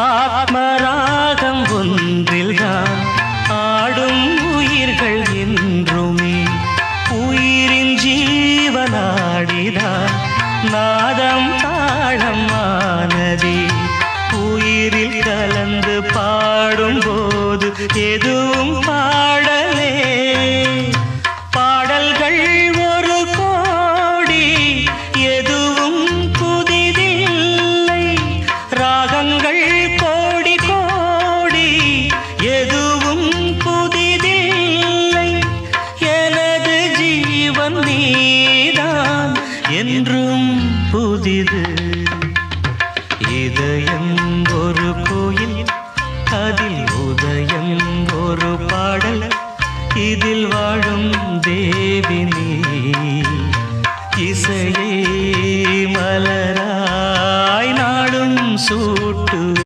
ஆத்மராகம் ஒன்றில்தான் ஆடும் உயிர்கள் என்றுமே உயிரின் ஜீவனாடிதான் நாதம் தாளம் ஆனதே உயிரில் கலந்து பாடும்போது எதுவும்